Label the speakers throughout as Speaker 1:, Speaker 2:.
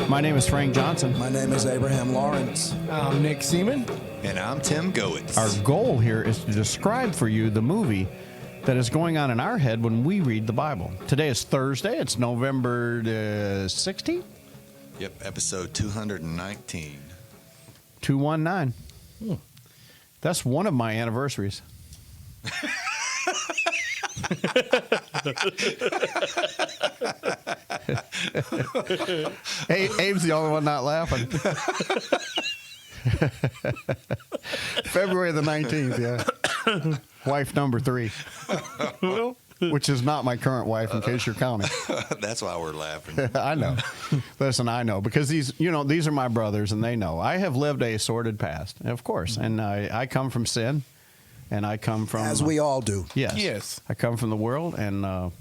Speaker 1: My name is Frank Johnson.
Speaker 2: My name is Abraham Lawrence.
Speaker 3: I'm Nick Seaman.
Speaker 4: And I'm Tim Goetz.
Speaker 1: Our goal here is to describe for you the movie that is going on in our head when we read the Bible. Today is Thursday. It's November 16th?
Speaker 4: Yep, episode 219.
Speaker 1: 219. That's one of my anniversaries. Hey, Abe's the only one not laughing. February the 19th, yeah. Wife number 3. Which is not my current wife, in case you're counting.
Speaker 4: That's why we're laughing.
Speaker 1: I know. Listen, I know. Because these are my brothers, and they know. I have lived a sordid past, of course. And I come from sin, and I come from...
Speaker 2: As we all do.
Speaker 1: Yes. I come from the world, and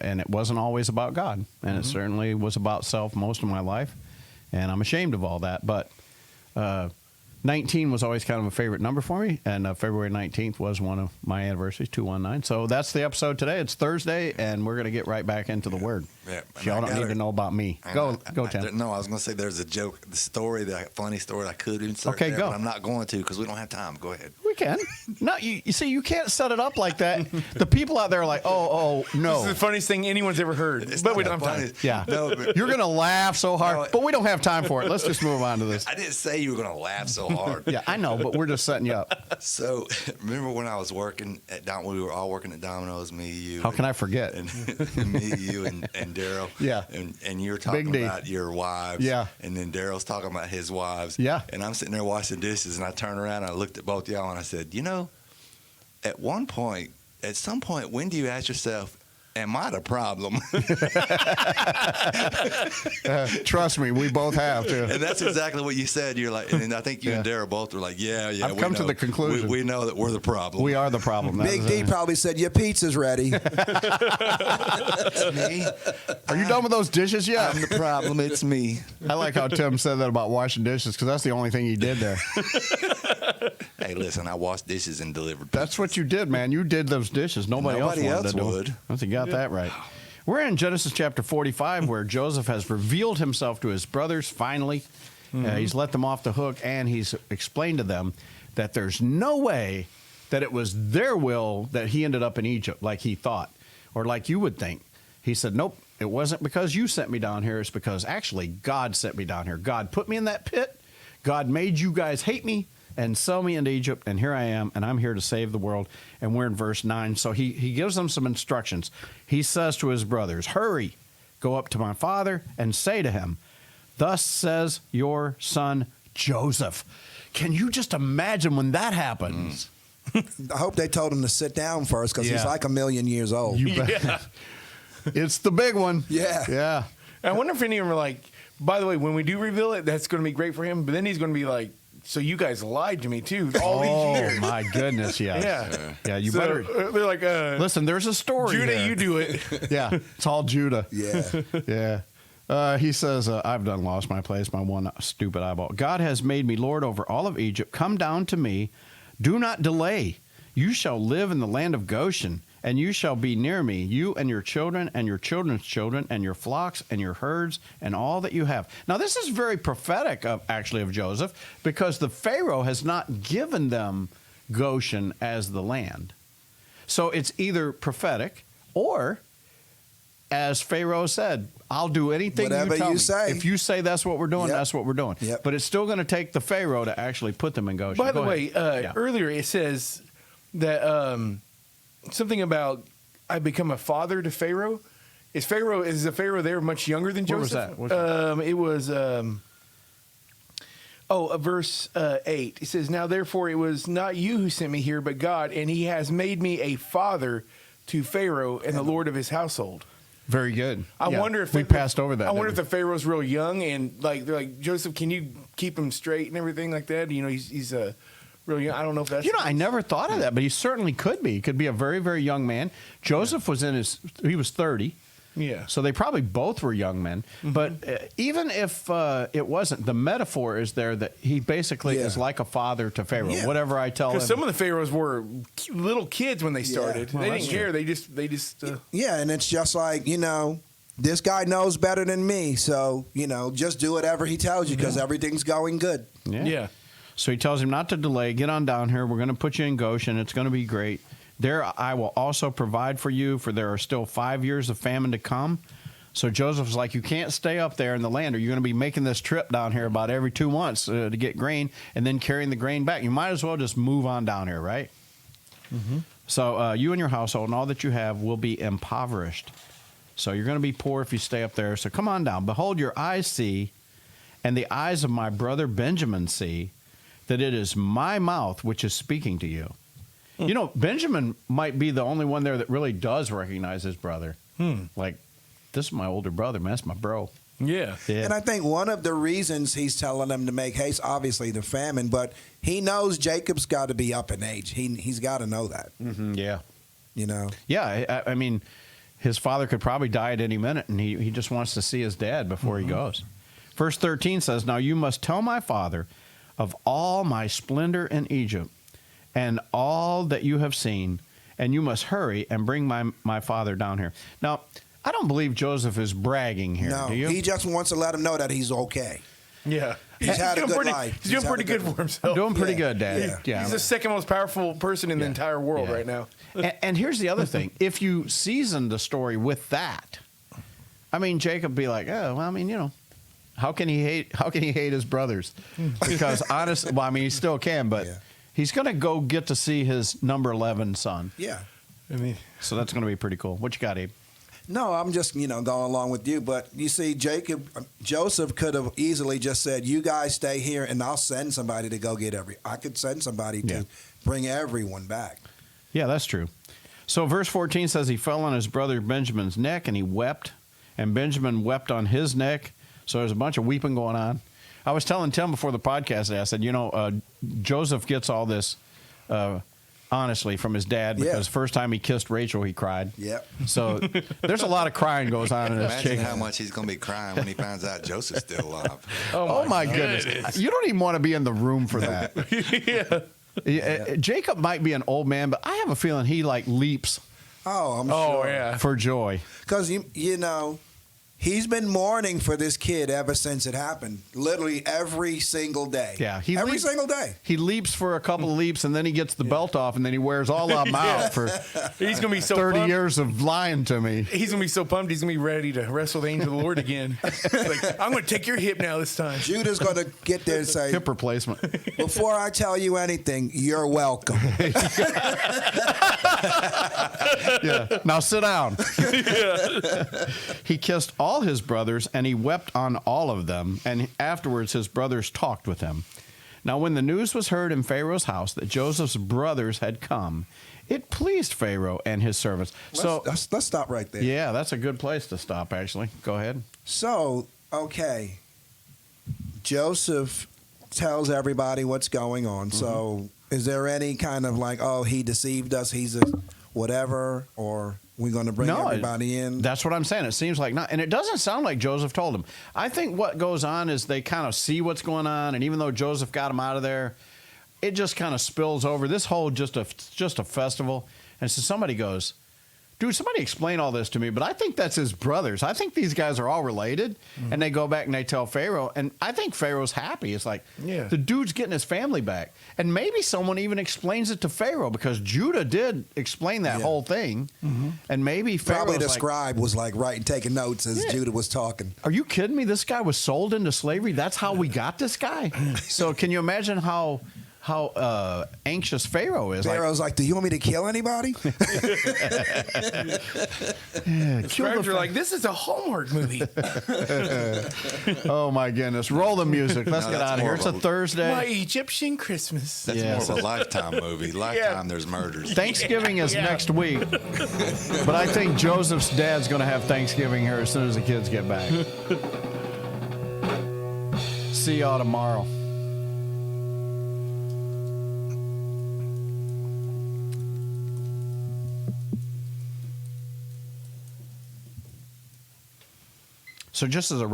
Speaker 1: it wasn't always about God. And it certainly was about self most of my life. And I'm ashamed of all that. But 19 was always kind of a favorite number for me. And February 19th was one of my anniversaries, 219. So that's the episode today. It's Thursday, and we're going to get right back into the Word.
Speaker 4: Yeah,
Speaker 1: Y'all don't need to know about me. Go, Tim.
Speaker 4: No, I was going to say there's a joke, funny story I could insert there,
Speaker 1: go.
Speaker 4: but I'm not going to because we don't have time. Go ahead.
Speaker 1: We can. No, you see, you can't set it up like that. The people out there are like, oh, no.
Speaker 3: This is the funniest thing anyone's ever heard. But we don't have time.
Speaker 1: Yeah.
Speaker 4: No, but
Speaker 1: You're going to laugh so hard, but we don't have time for it. Let's just move on to this.
Speaker 4: I didn't say you were going to laugh so hard.
Speaker 1: Yeah, I know, but we're just setting you up.
Speaker 4: So, remember when I was working at we were all working at Domino's, me, you.
Speaker 1: How can I forget?
Speaker 4: And me, you, and Daryl.
Speaker 1: Yeah.
Speaker 4: And you're talking about your wives.
Speaker 1: Yeah.
Speaker 4: And then Daryl's talking about his wives.
Speaker 1: Yeah.
Speaker 4: And I'm sitting there washing dishes, and I turned around and I looked at both y'all and I said, at some point, when do you ask yourself, am I the problem?
Speaker 1: Trust me, we both have too.
Speaker 4: And that's exactly what you said. You're like, and I think you and Daryl both were like, yeah.
Speaker 1: I've come to the conclusion.
Speaker 4: We know that we're the problem.
Speaker 1: We are the problem.
Speaker 2: Big D probably said, your pizza's ready.
Speaker 4: It's me.
Speaker 1: Are you done with those dishes yet?
Speaker 4: I'm the problem. It's me.
Speaker 1: I like how Tim said that about washing dishes because that's the only thing he did there.
Speaker 4: Hey, listen, I washed dishes and delivered.
Speaker 1: That's what you did, man. You did those dishes. Nobody else wanted to do
Speaker 4: would.
Speaker 1: it. Once you got that right. We're in Genesis chapter 45 where Joseph has revealed himself to his brothers finally. He's let them off the hook, and he's explained to them that there's no way that it was their will that he ended up in Egypt like he thought or like you would think. He said, nope, it wasn't because you sent me down here. It's because actually God sent me down here. God put me in that pit. God made you guys hate me and sell me into Egypt, and here I am, and I'm here to save the world. And we're in verse 9. So he gives them some instructions. He says to his brothers, hurry, go up to my father and say to him, thus says your son Joseph. Can you just imagine when that happens?
Speaker 2: I hope they told him to sit down first because he's like 1,000,000 years old.
Speaker 1: You bet.
Speaker 3: Yeah.
Speaker 1: It's the big one.
Speaker 2: Yeah.
Speaker 1: Yeah.
Speaker 3: I wonder if any of them are like, by the way, when we do reveal it, that's going to be great for him. But then he's going to be like, so you guys lied to me too all these years.
Speaker 1: Oh my goodness, yes.
Speaker 3: Yeah.
Speaker 1: You
Speaker 3: So,
Speaker 1: better
Speaker 3: they're like,
Speaker 1: listen, there's a story
Speaker 3: Judah,
Speaker 1: here.
Speaker 3: you do it.
Speaker 1: Yeah, it's all Judah.
Speaker 2: Yeah.
Speaker 1: Yeah. He says, I've done lost my place, my one stupid eyeball. God has made me Lord over all of Egypt. Come down to me. Do not delay. You shall live in the land of Goshen, and you shall be near me, you and your children and your children's children and your flocks and your herds and all that you have. Now, this is very prophetic of Joseph because the Pharaoh has not given them Goshen as the land. So it's either prophetic or, as Pharaoh said, I'll do anything
Speaker 2: Whatever
Speaker 1: you tell
Speaker 2: you
Speaker 1: me.
Speaker 2: say.
Speaker 1: If you say that's what we're doing,
Speaker 2: Yep.
Speaker 1: that's what we're doing.
Speaker 2: Yep.
Speaker 1: But it's still going to take the Pharaoh to actually put them in Goshen.
Speaker 3: By the
Speaker 1: Go
Speaker 3: way,
Speaker 1: ahead.
Speaker 3: earlier it says that something about I become a father to Pharaoh. Is the Pharaoh there much younger than
Speaker 1: Where was
Speaker 3: Joseph?
Speaker 1: that? What's that?
Speaker 3: It was verse 8. It says, now therefore it was not you who sent me here, but God, and he has made me a father to Pharaoh and the Lord of his household.
Speaker 1: Very good.
Speaker 3: I
Speaker 1: Yeah.
Speaker 3: wonder if
Speaker 1: we passed over that.
Speaker 3: I wonder if
Speaker 1: didn't
Speaker 3: the Pharaoh's real young and like they're like, Joseph, can you keep him straight and everything like that? You know, he's real young. I don't know if that's.
Speaker 1: we? I never thought of that, but he certainly could be. He could be a very, very young man. Joseph was he was 30.
Speaker 3: Yeah.
Speaker 1: So they probably both were young men.
Speaker 3: Mm-hmm.
Speaker 1: But even if it wasn't, the metaphor is there that he basically is like a father to Pharaoh.
Speaker 2: Yeah.
Speaker 1: Whatever I tell him.
Speaker 3: Because some of the pharaohs were little kids when they started.
Speaker 2: Well,
Speaker 3: they
Speaker 1: that's
Speaker 3: didn't care. They just.
Speaker 2: Yeah, and it's just like, this guy knows better than me, so, just do whatever he tells you because everything's going good.
Speaker 3: Yeah.
Speaker 1: So he tells him not to delay. Get on down here. We're going to put you in Goshen. It's going to be great. There I will also provide for you, for there are still 5 years of famine to come. So Joseph's like, you can't stay up there in the land, or you're going to be making this trip down here about every 2 months to get grain and then carrying the grain back. You might as well just move on down here, right? Mm-hmm. So you and your household and all that you have will be impoverished. So you're going to be poor if you stay up there. So come on down. Behold, your eyes see, and the eyes of my brother Benjamin see, that it is my mouth which is speaking to you. Benjamin might be the only one there that really does recognize his brother. Like, this is my older brother, man. That's my bro.
Speaker 3: Yeah.
Speaker 2: And I think one of the reasons he's telling them to make haste, obviously the famine, but he knows Jacob's got to be up in age. He's got to know that.
Speaker 1: Mm-hmm, yeah. Yeah, I mean, his father could probably die at any minute, and he just wants to see his dad before he goes. Verse 13 says, now you must tell my father of all my splendor in Egypt and all that you have seen, and you must hurry and bring my father down here. Now, I don't believe Joseph is bragging here,
Speaker 2: No,
Speaker 1: do you?
Speaker 2: he just wants to let him know that he's okay.
Speaker 3: Yeah.
Speaker 2: He's had a
Speaker 3: doing
Speaker 2: good
Speaker 3: pretty,
Speaker 2: life.
Speaker 3: He's doing pretty good for himself.
Speaker 1: Doing pretty
Speaker 2: Yeah.
Speaker 1: good, Dad.
Speaker 2: Yeah.
Speaker 3: He's the second most powerful person in the entire world
Speaker 1: Yeah.
Speaker 3: right now.
Speaker 1: And here's the other thing. If you season the story with that, I mean, Jacob would be like, oh, well, I mean, how can he hate his brothers? Because honestly, well, I mean, he still can, but
Speaker 2: Yeah.
Speaker 1: he's going to go get to see his number 11 son.
Speaker 2: Yeah.
Speaker 3: I mean,
Speaker 1: So that's going to be pretty cool. What you got, Abe?
Speaker 2: No, I'm just, going along with you. But you see, Joseph could have easily just said, you guys stay here and I'll send somebody to go get I could send somebody
Speaker 1: Yeah.
Speaker 2: to bring everyone back.
Speaker 1: Yeah, that's true. So verse 14 says he fell on his brother Benjamin's neck and he wept, and Benjamin wept on his neck. So there's a bunch of weeping going on. I was telling Tim before the podcast today, I said, Joseph gets all this honestly from his dad because
Speaker 2: Yeah.
Speaker 1: first time he kissed Rachel, he cried.
Speaker 2: Yep.
Speaker 1: So there's a lot of crying goes on in this
Speaker 4: Imagine
Speaker 1: chick.
Speaker 4: how much he's going to be crying when he finds out Joseph's still alive.
Speaker 1: Oh my goodness. You don't even want to be in the room for that. Yeah, Jacob might be an old man, but I have a feeling he leaps
Speaker 2: Oh, I'm
Speaker 3: oh,
Speaker 2: sure.
Speaker 3: yeah.
Speaker 1: for joy.
Speaker 2: Because, he's been mourning for this kid ever since it happened. Literally every single day.
Speaker 1: Yeah,
Speaker 2: every single day.
Speaker 1: He leaps for a couple of leaps, and then he gets the belt off, and then he wears all of them out for
Speaker 3: He's going to be so
Speaker 1: 30
Speaker 3: pumped.
Speaker 1: years of lying to me.
Speaker 3: He's going to be so pumped. He's going to be ready to wrestle the angel of the Lord again. Like, I'm going to take your hip now this time.
Speaker 2: Judah's going to get there and say,
Speaker 1: Hip replacement.
Speaker 2: before I tell you anything, you're welcome.
Speaker 1: Yeah. Now sit down. He kissed all his brothers, and he wept on all of them. And afterwards, his brothers talked with him. Now, when the news was heard in Pharaoh's house that Joseph's brothers had come, it pleased Pharaoh and his servants.
Speaker 2: Let's stop right there.
Speaker 1: Yeah, that's a good place to stop, actually. Go ahead.
Speaker 2: So, okay. Joseph tells everybody what's going on. So, is there any kind of he deceived us, he's a whatever, or we're going to bring everybody in?
Speaker 1: That's what I'm saying. It seems like not. And it doesn't sound like Joseph told him. I think what goes on is they kind of see what's going on, and even though Joseph got him out of there, it just kind of spills over. This whole just a festival. And so somebody goes, dude, somebody explain all this to me, but I think that's his brothers. I think these guys are all related. And they go back and they tell Pharaoh, and I think Pharaoh's happy. It's like,
Speaker 3: Yeah.
Speaker 1: the dude's getting his family back. And maybe someone even explains it to Pharaoh, because Judah did explain that
Speaker 2: Yeah.
Speaker 1: whole thing. And maybe Pharaoh's
Speaker 2: Probably the
Speaker 1: like,
Speaker 2: scribe was writing, taking notes as
Speaker 1: Yeah.
Speaker 2: Judah was talking.
Speaker 1: are you kidding me? This guy was sold into slavery. That's how we got this guy. So can you imagine how anxious Pharaoh is?
Speaker 2: Pharaoh's like, do you want me to kill anybody?
Speaker 1: Kill
Speaker 3: Scribes
Speaker 1: the
Speaker 3: are like, this is a Hallmark movie.
Speaker 1: oh my goodness! Roll the music. Let's
Speaker 4: No,
Speaker 1: get
Speaker 4: that's
Speaker 1: out of here.
Speaker 4: more
Speaker 1: It's
Speaker 4: of
Speaker 1: a
Speaker 4: a-
Speaker 1: Thursday.
Speaker 3: My Egyptian Christmas.
Speaker 4: That's
Speaker 1: Yes.
Speaker 4: more of a Lifetime movie. Lifetime, there's murders.
Speaker 1: Thanksgiving is
Speaker 3: Yeah.
Speaker 1: next week, but I think Joseph's dad's going to have Thanksgiving here as soon as the kids get back. See y'all tomorrow. So just as a